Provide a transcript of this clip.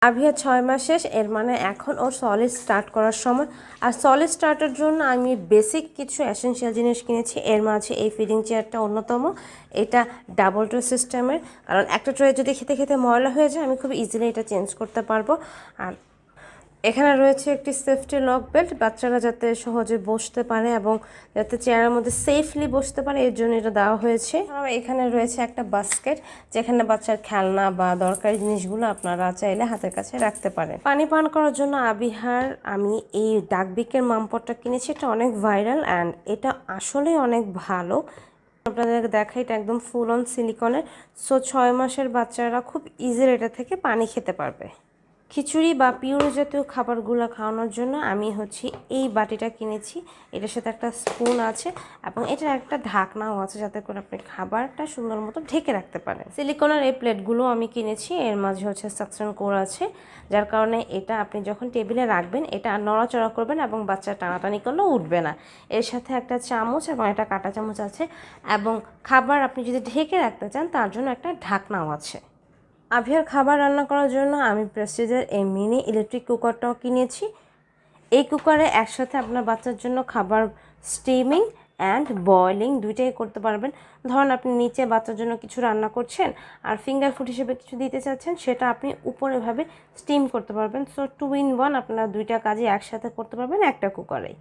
আভিয়া 6 মাস শেষ, এর মানে এখন ওর সলিড স্টার্ট করার সময়। আর সলিড স্টার্টের জন্য আমি বেসিক কিছু এসেনশিয়াল জিনিস কিনেছি। এর মাঝে এই ফিডিং চেয়ারটা অন্যতম। এটা ডাবল ট্রে সিস্টেমের, কারণ একটা ট্রে যদি খেতে খেতে ময়লা হয়ে যায় আমি খুব ইজিলি এটা চেঞ্জ করতে পারবো। আর এখানে রয়েছে একটি সেফটি লক বেল্ট, বাচ্চারা যাতে সহজে বসতে পারে এবং যাতে চেয়ারের মধ্যে সেফলি বসতে পারে এর জন্য এটা দেওয়া হয়েছে। আর এখানে রয়েছে একটা বাস্কেট, যেখানে বাচ্চার খেলনা বা দরকারি জিনিসগুলো আপনারা চাইলে হাতের কাছে রাখতে পারেন। পানি পান করার জন্য আবিহার আমি এই ডাকবিকের মামপটটা কিনেছি। এটা অনেক ভাইরাল অ্যান্ড এটা আসলে অনেক ভালো। আপনাদেরকে দেখাই, এটা একদম ফুল অন সিলিকনের। সো 6 মাসের বাচ্চারা খুব ইজিলি এটা থেকে পানি খেতে পারবে। খিচুড়ি বা পিউরি জাতীয় খাবারগুলো খাওয়ানোর জন্য আমি এই বাটিটা কিনেছি। এটার সাথে একটা স্পুন আছে এবং এটার একটা ঢাকনাও আছে, যাতে করে আপনি খাবারটা সুন্দর মতো ঢেকে রাখতে পারেন। সিলিকনের এই প্লেটগুলো আমি কিনেছি, এর মাঝে সাকশন কোর আছে, যার কারণে এটা আপনি যখন টেবিলে রাখবেন এটা নড়াচড়া করবেন এবং বাচ্চা টানাটানি করলেও উঠবে না। এর সাথে একটা চামচ এবং একটা কাঁটা চামচ আছে, এবং খাবার আপনি যদি ঢেকে রাখতে চান তার জন্য একটা ঢাকনাও আছে। আভিয়ার খাবার রান্না করার জন্য আমি প্রেস্টিজের এই মিনি ইলেকট্রিক কুকারটাও কিনেছি। এই কুকারে একসাথে আপনার বাচ্চার জন্য খাবার স্টিমিং অ্যান্ড বয়লিং দুইটাই করতে পারবেন। ধরুন আপনি নিচে বাচ্চার জন্য কিছু রান্না করছেন আর ফিঙ্গার ফুড হিসেবে কিছু দিতে চাচ্ছেন, সেটা আপনি উপরেভাবে স্টিম করতে পারবেন। সো 2 in 1 আপনারা দুইটা কাজই একসাথে করতে পারবেন একটা কুকারেই।